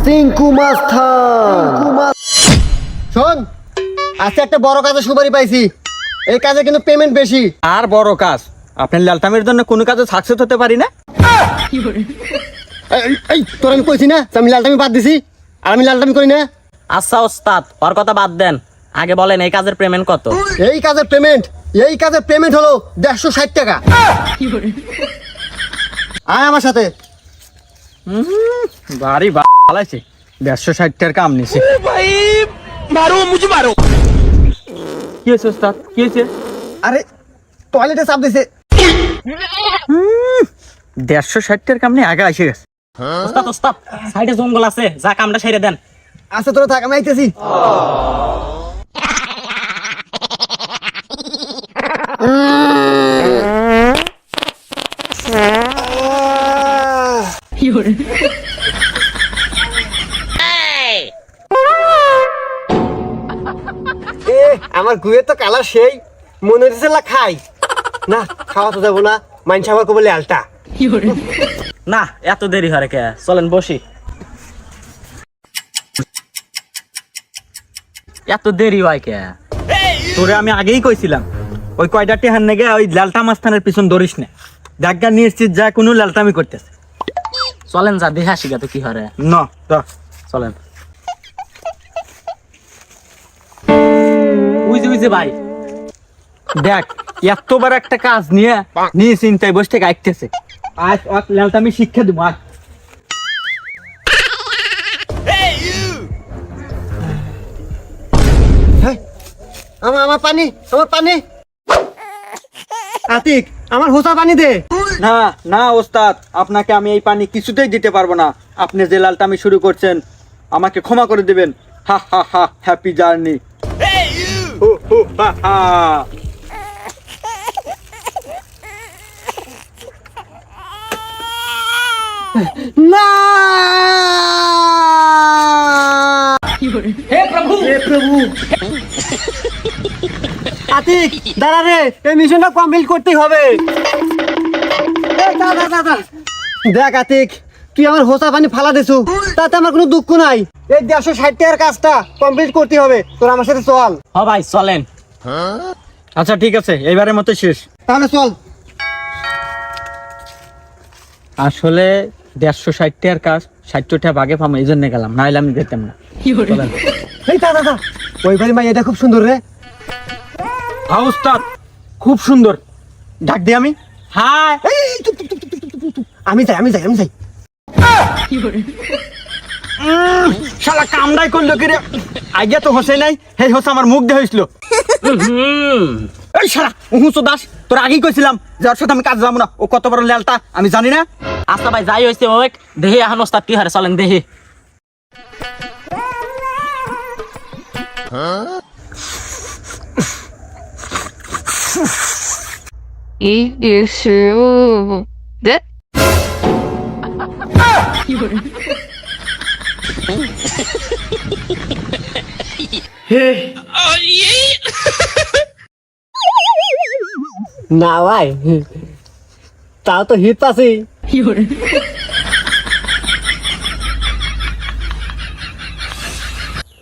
চিঙ্কু মাস্তান। শোন, আজকে একটা বড় কাজে সুপারি পাইছি। এই কাজে কিন্তু পেমেন্ট বেশি। আর বড় কাজ, আপনার লালটামির জন্য কোনো কাজে সাকসেস হতে পারি না। এই তোর আমি কইছি না আমি লালটামি বাদ দিছি, আর আমি লালটামি করি না। আচ্ছা ওস্তাদ, ওর কথা বাদ দেন, আগে বলেন এই কাজের পেমেন্ট কত? এই কাজের পেমেন্ট হলো 160 টাকা। আয় আমার সাথে। বাড়ি ভালাইছে, 160 টাকার কাম নিছে। কি হয়েছে ওস্তাদ, কি হয়েছে? আরে টয়লেটে চাপ দিছে। 160 টাকার কাম নিয়ে আগে এসে গেছে। ওস্তাদ ওস্তাদ, সাইডে জঙ্গল আছে, যা কামটা সেরে দেন। আচ্ছা তোরা থাক, আমি আইতেছি। আমার গুয়ে তো কালার সেই মনে হচ্ছে খাই না, খাওয়া তো যাবো না, মাইনছে আমার কবলে আলটা। না এত দেরি হয় কে, চলেন বসি। এত দেরি হয় কে? তোরে আমি আগেই কইছিলাম ওই কয়টা টেহার নেগে ওই লালটা মাস্তানের পিছন ধরিস না। জায়গা নিশ্চিত যা কোনো লালটামি করতেছে। চলেন যা দেখে আসি তো কি হরে। না তো চলেন। উইজে ভাই, দেখ এতবার একটা কাজ নিয়ে নিয়ে চিন্তায় বসে থেকে আইতেছে। আজ লালটামি শিক্ষা দেবো। আজ আমার পানি, আমার পানি। আতিক, আমার হোসা পানি দে। না না ওস্তাদ, আপনাকে আমি এই পানি কিছুতেই দিতে পারবো না। আপনি যে লালটামি শুরু করছেন আমাকে ক্ষমা করে দিবেন। হা হা হা, হ্যাপি জার্নি। হু হু হা হা। না, হে প্রভু, হে প্রভু। আতিক দাঁড়া রে, এই মিশনটা কমপ্লিট করতেই হবে। দেখ আতিক, তুই আমার হোসা পানি ফালা দিছু, তাতে আমার কোনো দুঃখ নাই। এই 160 টাকার কাজটা কমপ্লিট করতে হবে, তোর আমার সাথে চল। হ ভাই চলেন। আচ্ছা ঠিক আছে, এইবারের মতো শেষ। তাহলে চল। আসলে 160 টাকার কাজ 60 টাকা ভাগে পাবো, এই জন্য গেলাম, নাইলে আমি যেতাম না। চলেন। এই দাদা, ওই বাড়ি মাই, এটা খুব সুন্দর রে। হ্যাঁ ওস্তাদ, খুব সুন্দর। ডাক দি আমি। হাই। আমি যাই। শালা কামড়াই করলো কি রে? আগে তো হোসে নাই, হেই হোসে আমার মুখ দিয়ে হয়েছিল। এই শালা উহুসো দাস, তোর আগেই কইছিলাম যে ওর সাথে আমি কাজ যাবো না। ও কত বড় লেলটা আমি জানি না। আচ্ছা ভাই যাই হইছে ওই দেহি, এখন ওস্তাদ কি হারে, চলেন দেহি।でনা ভাই, তাও তো হিট পাছি।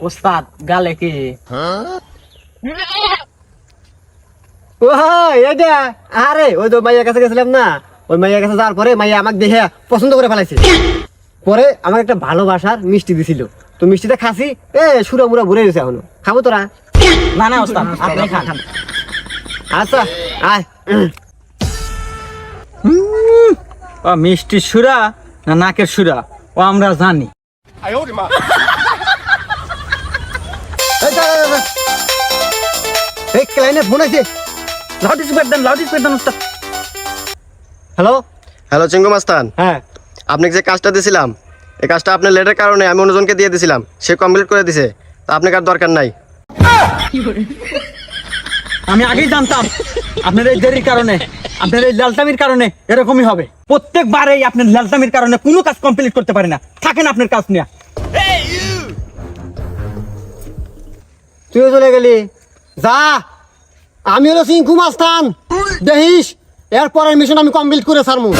ওস্তাদ গালে কি? ও এটা, আরে ওই তো মাইয়ার কাছে গেছিলাম না, ওই মাইয়ার কাছে যাওয়ার পরে মাইয়া আমাকে দেখে পছন্দ করে ফেলাইছে। পরে আমাকে একটা ভালোবাসার মিষ্টি দিছিল, তো মিষ্টিটা খাসি, সুরা মুরা ঘুরে গেছে। এখনো খাবো তোরা? না না ওস্তাদ, আপনি খান। আচ্ছা আয়। ও মিষ্টি সুরা না নাকের সুরা ও আমরা জানি। এই দাঁড়া, এই ক্লাইনে ফোন আছে। লাউড স্পিকার দেন ওস্তাদ। হ্যালো। হ্যালো চিঙ্গু মাস্তান, হ্যাঁ, আপনাকে যে কাজটা দিয়েছিলাম এই কাজটা আপনার লেটের কারণে আমি অন্যজনকে দিয়ে দিয়েছিলাম, সে কমপ্লিট করে দিছে, তা আপনাকে আর দরকার নাই। আমি আগেই জানতাম আপনার এই দেরির কারণে, আপনার এই লালটামির কারণে এরকমই হবে। প্রত্যেকবারেই আপনার লালটামির কারণে কোনো কাজ কমপ্লিট করতে পারে না। থাকেন আপনার কাজ নিয়ে। তুইও চলে গেলি, যা। আমি হলো চিঙ্কু মাস্তান, দেখিস এর পরের মিশন আমি কমপ্লিট করে ছাড়মু।